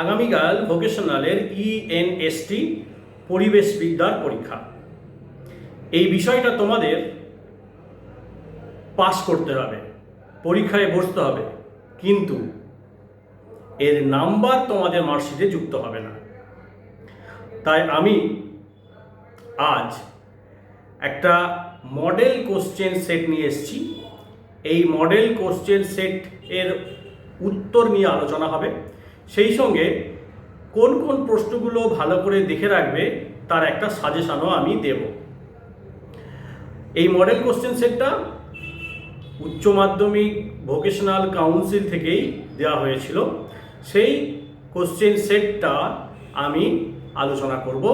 আগামীকাল ভোকেশনালের ইএনএসটি পরিবেশবিদ্যার পরীক্ষা। এই বিষয়টা তোমাদের পাস করতে হবে, পরীক্ষায় বসতে হবে, কিন্তু এর নাম্বার তোমাদের মার্কশিটে যুক্ত হবে না। তাই আমি আজ একটা মডেল কোশ্চেন সেট নিয়ে এসেছি। এই মডেল কোশ্চেন সেট এর উত্তর নিয়ে আলোচনা হবে, সেই সঙ্গে কোন কোন প্রশ্নগুলো ভালো করে দেখে রাখবে তার একটা সাজেশনও আমি দেব। এই মডেল কোশ্চেন সেটটা উচ্চ মাধ্যমিক ভোকেশনাল কাউন্সিল থেকেই দেওয়া হয়েছিল। সেই কোশ্চেন সেটটা আমি আলোচনা করব,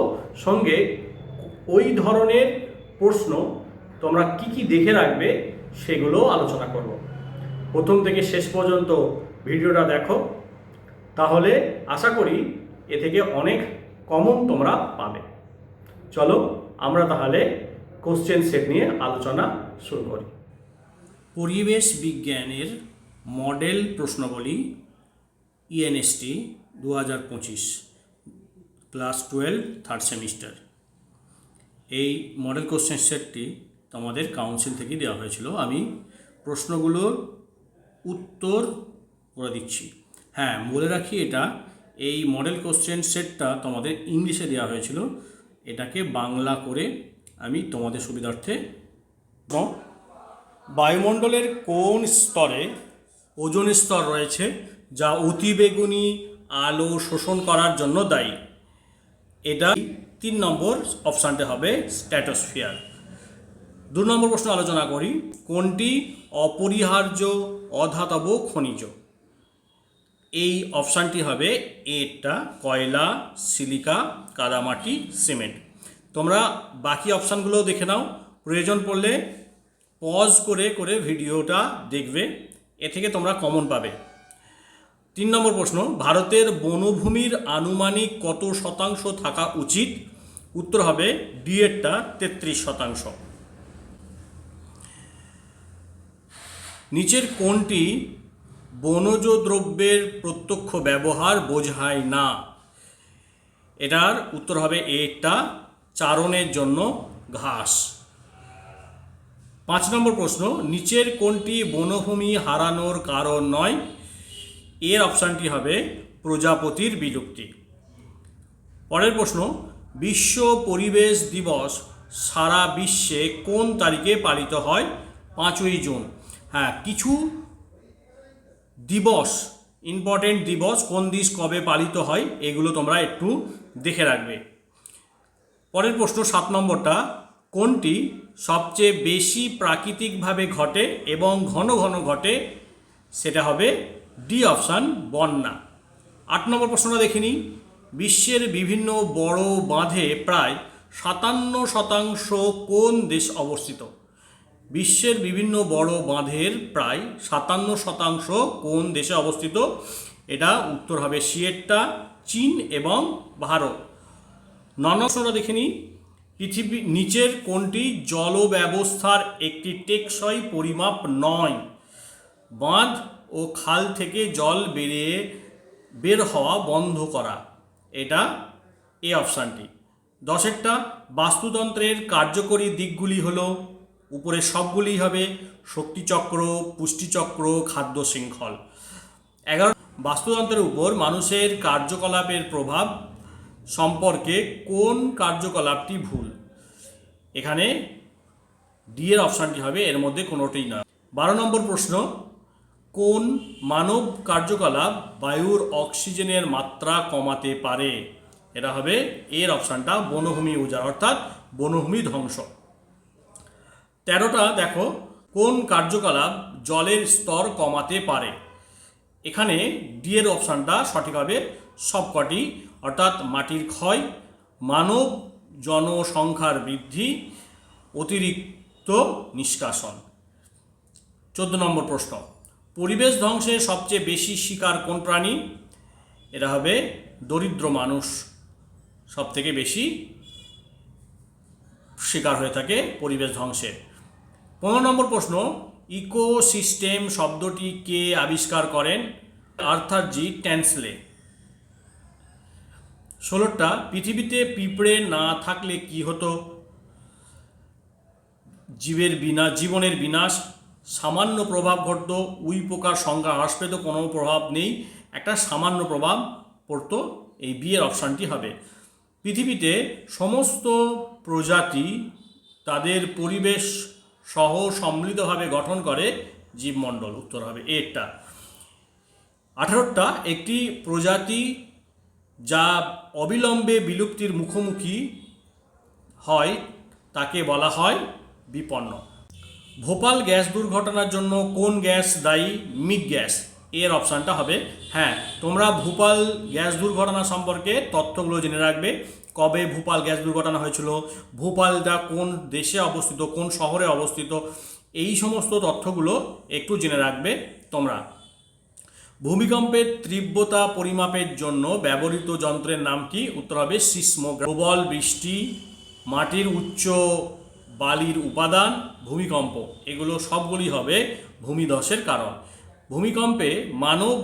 সঙ্গে ওই ধরনের প্রশ্ন তোমরা কি কি দেখে রাখবে সেগুলো আলোচনা করব। প্রথম থেকে শেষ পর্যন্ত ভিডিওটা দেখো, তাহলে আশা করি এ থেকে অনেক কমন তোমরা পাবে। চলো আমরা তাহলে কোশ্চেন সেট নিয়ে আলোচনা শুরু করি। পরিবেশ বিজ্ঞানের মডেল প্রশ্নবলী ইএনএসটি 2025 ক্লাস 12 থার্ড সেমিস্টার। এই মডেল কোশ্চেন সেটটি তোমাদের কাউন্সিল থেকে দেওয়া হয়েছিল। আমি প্রশ্নগুলোর উত্তর করে দিচ্ছি। হ্যাঁ, বলে রাখি, এই মডেল কোশ্চেন সেটটা তোমাদের ইংলিশে দেওয়া হয়েছিল, এটাকে বাংলা করে আমি তোমাদের সুবিধার্থে। বায়ুমণ্ডলের কোন স্তরে ওজোন স্তর রয়েছে যা অতিবেগুনি আলো শোষণ করার জন্য দায়ী? এটা 3 নম্বর অপশানটা হবে স্ট্র্যাটোস্ফিয়ার। 2 নম্বর প্রশ্ন আলোচনা করি, কোনটি অপরিহার্য অধাতব খনিজ? এই অপশানটি হবে এটা কয়লা, সিলিকা, কাদামাটি, সিমেন্ট। তোমরা বাকি অপশানগুলো দেখে নাও, প্রয়োজন পড়লে পজ করে করে ভিডিওটা দেখবে, এ থেকে তোমরা কমন পাবে। 3 নম্বর প্রশ্ন, ভারতের বনভূমির আনুমানিক কত শতাংশ থাকা উচিত? উত্তর হবে ডি এরটা 33%। নিচের কোনটি বনজ দ্রব্যের প্রত্যক্ষ ব্যবহার বোঝায় না? এটার উত্তর হবে এটা চারণের জন্য ঘাস। 5 নম্বর প্রশ্ন, নিচের কোনটি বনভূমি হারানোর কারণ নয়? এর অপশানটি হবে প্রজাপতির বিলুপ্তি। পরের প্রশ্ন, বিশ্ব পরিবেশ দিবস সারা বিশ্বে কোন তারিখে পালিত হয়? 5ই জুন। হ্যাঁ, কিছু দিবস, ইম্পর্টেন্ট দিবস কোন দিন কবে পালিত হয় এগুলো তোমরা একটু দেখে রাখবে। পরের প্রশ্ন 7 নম্বরটা, কোনটি সবচেয়ে বেশি প্রাকৃতিকভাবে ঘটে এবং ঘন ঘন ঘটে? সেটা হবে ডি অপশান, বন্যা। 8 নম্বর প্রশ্নটা দেখিনি, বিশ্বের বিভিন্ন বড় বাঁধে প্রায় 57% কোন দেশ অবস্থিত? বিশ্বের বিভিন্ন বড় বাঁধের প্রায় 57% কোন দেশে অবস্থিত? এটা উত্তর হবে সিয়েরটা, চীন এবং ভারত। 9 নম্বরটা দেখিনি, পৃথিবীর নিচের কোনটি জল ব্যবস্থার একটি টেকসই পরিমাপ নয়? বাঁধ ও খাল থেকে জল বের হওয়া বন্ধ করা, এটা এ অপশানটি। 10এরটা, বাস্তুতন্ত্রের কার্যকরী দিকগুলি হলো, উপরে সবগুলি হবে শক্তিচক্র, পুষ্টিচক্র, খাদ্য শৃঙ্খল। 11, বাস্তুতন্ত্রের উপর মানুষের কার্যকলাপের প্রভাব সম্পর্কে কোন কার্যকলাপটি ভুল? এখানে ডি এর অপশানটি হবে এর মধ্যে কোনোটিই নয়। 12 নম্বর প্রশ্ন, কোন মানব কার্যকলাপ বায়ুর অক্সিজেনের মাত্রা কমাতে পারে? এটা হবে এর অপশানটা বনভূমি উজাড়, অর্থাৎ বনভূমি ধ্বংস। 13টা দেখো, কোন কার্যকলাপ জলের স্তর কমাতে পারে? এখানে ডি এর অপশানটা সঠিক হবে সবকটি, অর্থাৎ মাটির ক্ষয়, মানব জনসংখ্যার বৃদ্ধি, অতিরিক্ত নিষ্কাশন। 14 নম্বর প্রশ্ন, পরিবেশ ধ্বংসে সবচেয়ে বেশি শিকার কোন প্রাণী? এটা হবে দরিদ্র মানুষ সব থেকে বেশি শিকার হয়ে থাকে পরিবেশ ধ্বংসের। 15 নম্বর প্রশ্ন, ইকোসিস্টেম শব্দটি কে আবিষ্কার করেন? আর্থার জি ট্যান্সলে। 16টা পৃথিবীতে পিঁপড়ে না থাকলে কি হতো? জীবনের বিনাশ, সামান্য প্রভাব ঘটতো, উইপোকার সংখ্যা হ্রাস পেত, কোনো প্রভাব নেই, একটা সামান্য প্রভাব পড়তো। এই বিয়ের অপশানটি হবে। পৃথিবীতে সমস্ত প্রজাতি তাদের পরিবেশ সহ সম্মিলিতভাবে গঠন করে জীবমণ্ডল, উত্তর হবে এরটা। 18টা একটি প্রজাতি যা অবিলম্বে বিলুপ্তির মুখোমুখি হয় তাকে বলা হয় বিপন্ন। ভোপাল গ্যাস দুর্ঘটনার জন্য কোন গ্যাস দায়ী? MiG gas. এর অপশানটা হবে হ্যাঁ। তোমরা ভোপাল গ্যাস দুর্ঘটনা সম্পর্কে তথ্যগুলো জেনে রাখবে। কবে ভোপাল গ্যাস দুর্ঘটনা হয়েছিল, ভোপালটা কোন দেশে অবস্থিত, কোন শহরে অবস্থিত, এই সমস্ত তথ্যগুলো একটু জেনে রাখবে তোমরা। ভূমিকম্পের তীব্রতা পরিমাপের জন্য ব্যবহৃত যন্ত্রের নাম কি? উত্তর হবে সিসমোগ্রাফ। প্রবল বৃষ্টি, মাটির উচ্চ বালির উপাদান, ভূমিকম্প, এগুলো সবগুলি হবে ভূমিধসের কারণ। ভূমিকম্পে মানব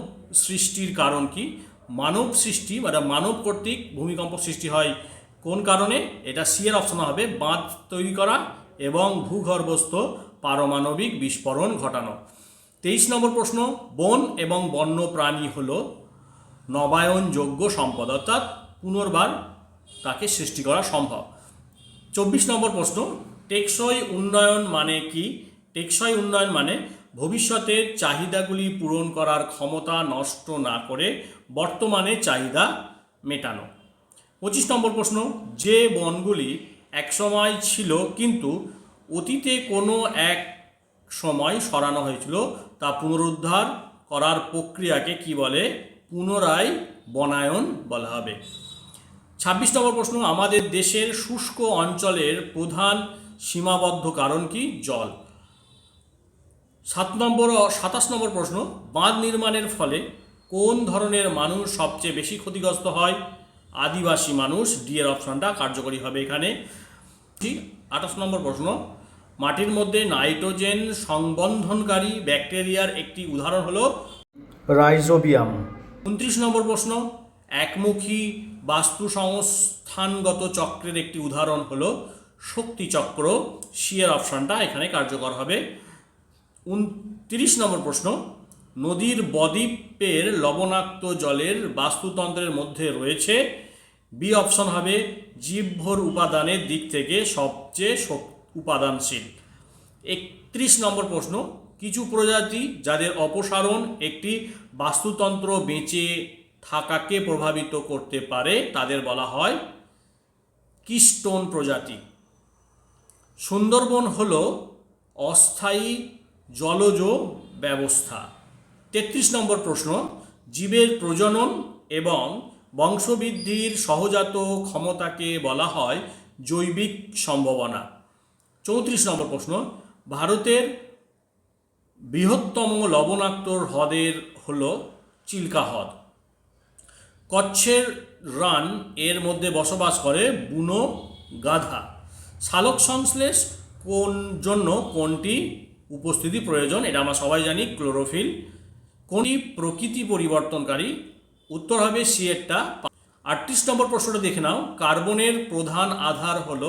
সৃষ্টির কারণ কি? মানব সৃষ্টি মানে মানব কর্তৃক ভূমিকম্প সৃষ্টি হয় কোন কারণে? এটা সি এর অপশন হবে, বাঁধ তৈরি করা এবং ভূগর্ভস্থ পারমাণবিক বিস্ফোরণ ঘটানো। 23 নম্বর প্রশ্ন, বন এবং বন্য প্রাণী হলো নবায়নযোগ্য সম্পদ, অর্থাৎ পুনর্বার তাকে সৃষ্টি করা সম্ভব। 24 নম্বর প্রশ্ন, টেকসই উন্নয়ন মানে কি? টেকসই উন্নয়ন মানে ভবিষ্যতের চাহিদাগুলি পূরণ করার ক্ষমতা নষ্ট না করে বর্তমানে চাহিদা মেটানো। 25 নম্বর প্রশ্ন, যে বনগুলি একসময় ছিল কিন্তু অতীতে কোনো এক সময় সরানো হয়েছিল তা পুনরুদ্ধার করার প্রক্রিয়াকে কি বলে? পুনরায় বনায়ন বলা হবে। 26 নম্বর প্রশ্ন, আমাদের দেশের শুষ্ক অঞ্চলের প্রধান সীমাবদ্ধ কারণ কি? জল। 27 নম্বর প্রশ্ন, বাঁধ নির্মাণের ফলে কোন ধরনের মানুষ সবচেয়ে বেশি ক্ষতিগ্রস্ত হয়? আদিবাসী মানুষ। ডি এর অপশনটা কার্যকরী হবে এখানে। 28 নম্বর প্রশ্ন, মাটির মধ্যে নাইট্রোজেন সংবন্ধনকারী ব্যাকটেরিয়ার একটি উদাহরণ হলো রাইজোবিয়াম। 29 নম্বর প্রশ্ন, একমুখী বাস্তু সংস্থানগত চক্রের একটি উদাহরণ হলো শক্তি চক্র। সি এর অপশনটা এখানে কার্যকর হবে। 29 নম্বর প্রশ্ন, নদীর বদ্বীপের লবণাক্ত জলের বাস্তুতন্ত্রের মধ্যে রয়েছে? বি অপশন হবে জীবভর উপাদানের দিক থেকে সবচেয়ে উপাদানশীল। 31 নম্বর প্রশ্ন, কিছু প্রজাতি যাদের অপসারণ একটি বাস্তুতন্ত্র বেঁচে থাকাকে প্রভাবিত করতে পারে তাদের বলা হয় কিস্টোন প্রজাতি। সুন্দরবন হল অস্থায়ী জলজ ব্যবস্থা। 33 নম্বর প্রশ্ন, জীবের প্রজনন এবং বংশবৃদ্ধির সহজাত ক্ষমতাকে বলা হয় জৈবিক সম্ভাবনা। 34 নম্বর প্রশ্ন, ভারতের বৃহত্তম লবণাক্ত হ্রদের হল চিল্কা হ্রদ। কচ্ছের রান এর মধ্যে বসবাস করে বুনো গাধা। সালোক সংশ্লেষ কোন জন্য কোনটি উপস্থিতি প্রয়োজন? এটা আমরা সবাই জানি, ক্লোরোফিল। কোনটি প্রকৃতি পরিবর্তনকারী? উত্তর হবে সি এরটা। 38 নম্বর প্রশ্নটা দেখে নাও, কার্বনের প্রধান আধার হল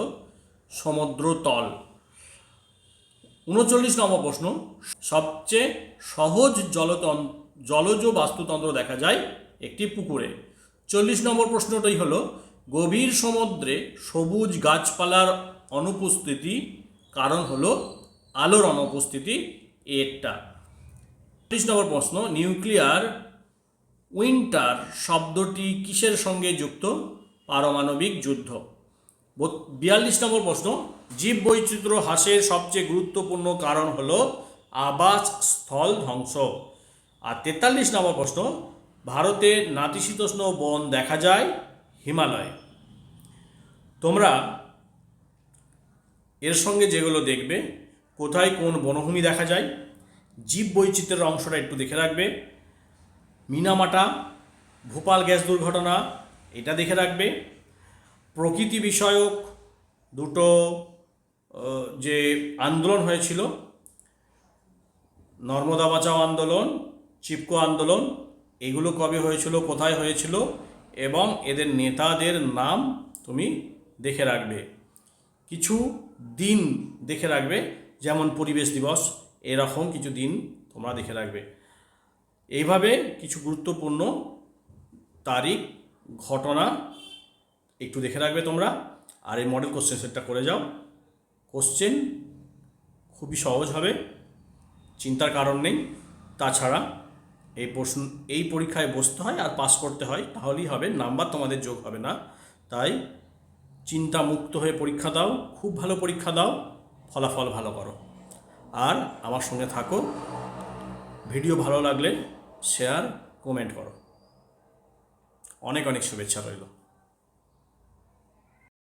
সমুদ্র তল। 39 নম্বর প্রশ্ন, সবচেয়ে সহজ জলজ বাস্তুতন্ত্র দেখা যায় একটি পুকুরে। 40 নম্বর প্রশ্নটাই হলো গভীর সমুদ্রে সবুজ গাছপালার অনুপস্থিতি কারণ হলো আলোর অনুপস্থিতি, এরটা। 40 নম্বর প্রশ্ন, নিউক্লিয়ার উইন্টার শব্দটি কিসের সঙ্গে যুক্ত? পারমাণবিক যুদ্ধ। 42 নম্বর প্রশ্ন, জীব বৈচিত্র্য হ্রাসের সবচেয়ে গুরুত্বপূর্ণ কারণ হলো আবাসস্থল ধ্বংস। আর 43 নম্বর প্রশ্ন, ভারতে নাতিশীতোষ্ণ বন দেখা যায় হিমালয়ে। তোমরা এর সঙ্গে যেগুলো দেখবে কোথায় কোন বনভূমি দেখা যায়, জীব বৈচিত্র্যের অংশটা একটু দেখে রাখবে। মিনামাটা, ভোপাল গ্যাস দুর্ঘটনা, এটা দেখে রাখবে। প্রকৃতি বিষয়ক দুটো যে আন্দোলন হয়েছিল, নর্মদা বাঁচাও আন্দোলন, চিপকো আন্দোলন, এগুলো কবে হয়েছিল, কোথায় হয়েছিল, এবং এদের নেতাদের নাম তুমি দেখে রাখবে। কিছু দিন দেখে রাখবে, যেমন পরিবেশ দিবস, এরকম কিছু দিন তোমরা দেখে রাখবে। এইভাবে কিছু গুরুত্বপূর্ণ তারিখ, ঘটনা একটু দেখে রাখবে তোমরা, আর এই মডেল কোশ্চেন সেটটা করে যাও। কোশ্চেন খুবই সহজ হবে, চিন্তার কারণ নেই। তাছাড়া এই পরীক্ষায় বসতে হয় আর পাস করতে হয়, তাহলেই হবে, নাম্বার তোমাদের যোগ হবে না। তাই চিন্তা মুক্ত হয়ে পরীক্ষা দাও, খুব ভালো পরীক্ষা দাও, ফলাফল ভালো করো, আর আমার সঙ্গে থাকো। ভিডিও ভালো লাগলে শেয়ার, কমেন্ট করো। অনেক অনেক শুভেচ্ছা রইল।